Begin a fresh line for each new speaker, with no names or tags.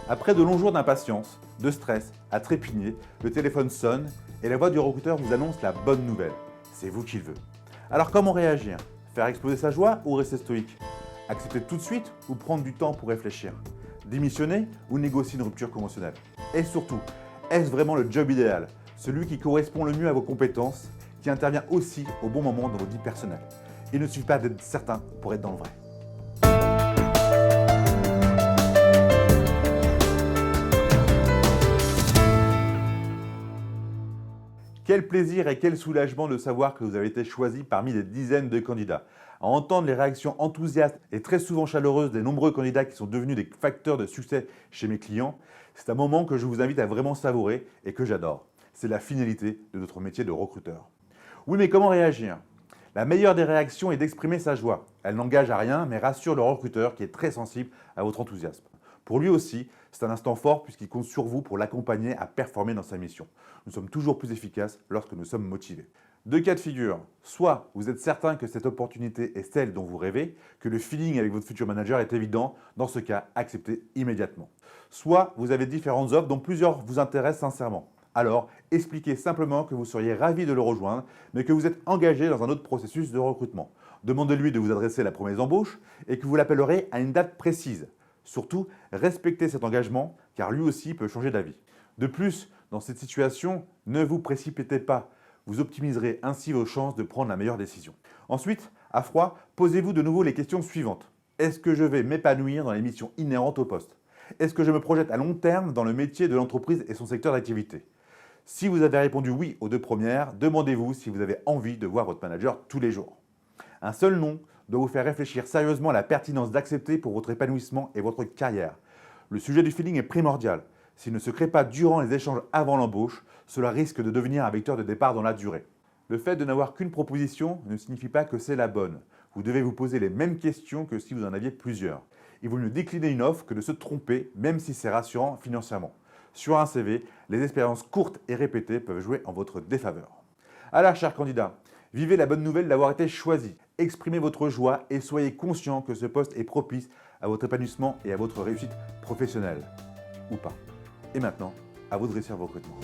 Après de longs jours d'impatience, de stress, à trépigner, le téléphone sonne et la voix du recruteur vous annonce la bonne nouvelle. C'est vous qui le veut. Alors comment réagir? Faire exploser sa joie ou rester stoïque? Accepter tout de suite ou prendre du temps pour réfléchir? Démissionner ou négocier une rupture conventionnelle? Et surtout, est-ce vraiment le job idéal? Celui qui correspond le mieux à vos compétences, qui intervient aussi au bon moment dans votre vie personnelle. Il ne suffit pas d'être certain pour être dans le vrai. Quel plaisir et quel soulagement de savoir que vous avez été choisi parmi des dizaines de candidats. À entendre les réactions enthousiastes et très souvent chaleureuses des nombreux candidats qui sont devenus des facteurs de succès chez mes clients, c'est un moment que je vous invite à vraiment savourer et que j'adore. C'est la finalité de notre métier de recruteur. Oui, mais comment réagir? La meilleure des réactions est d'exprimer sa joie. Elle n'engage à rien, mais rassure le recruteur qui est très sensible à votre enthousiasme. Pour lui aussi, c'est un instant fort puisqu'il compte sur vous pour l'accompagner à performer dans sa mission. Nous sommes toujours plus efficaces lorsque nous sommes motivés. Deux cas de figure. Soit vous êtes certain que cette opportunité est celle dont vous rêvez, que le feeling avec votre futur manager est évident. Dans ce cas, acceptez immédiatement. Soit vous avez différentes offres dont plusieurs vous intéressent sincèrement. Alors, expliquez simplement que vous seriez ravi de le rejoindre, mais que vous êtes engagé dans un autre processus de recrutement. Demandez-lui de vous adresser la promesse d'embauche et que vous l'appellerez à une date précise. Surtout, respectez cet engagement car lui aussi peut changer d'avis. De plus, dans cette situation, ne vous précipitez pas. Vous optimiserez ainsi vos chances de prendre la meilleure décision. Ensuite, à froid, posez-vous de nouveau les questions suivantes. Est-ce que je vais m'épanouir dans les missions inhérentes au poste? Est-ce que je me projette à long terme dans le métier de l'entreprise et son secteur d'activité? Si vous avez répondu oui aux deux premières, demandez-vous si vous avez envie de voir votre manager tous les jours. Un seul nom doit vous faire réfléchir sérieusement à la pertinence d'accepter pour votre épanouissement et votre carrière. Le sujet du feeling est primordial. S'il ne se crée pas durant les échanges avant l'embauche, cela risque de devenir un vecteur de départ dans la durée. Le fait de n'avoir qu'une proposition ne signifie pas que c'est la bonne. Vous devez vous poser les mêmes questions que si vous en aviez plusieurs. Il vaut mieux décliner une offre que de se tromper, même si c'est rassurant financièrement. Sur un CV, les expériences courtes et répétées peuvent jouer en votre défaveur. Alors, chers candidats, vivez la bonne nouvelle d'avoir été choisi. Exprimez votre joie et soyez conscient que ce poste est propice à votre épanouissement et à votre réussite professionnelle. Ou pas. Et maintenant, à vous de réussir vos recrutements.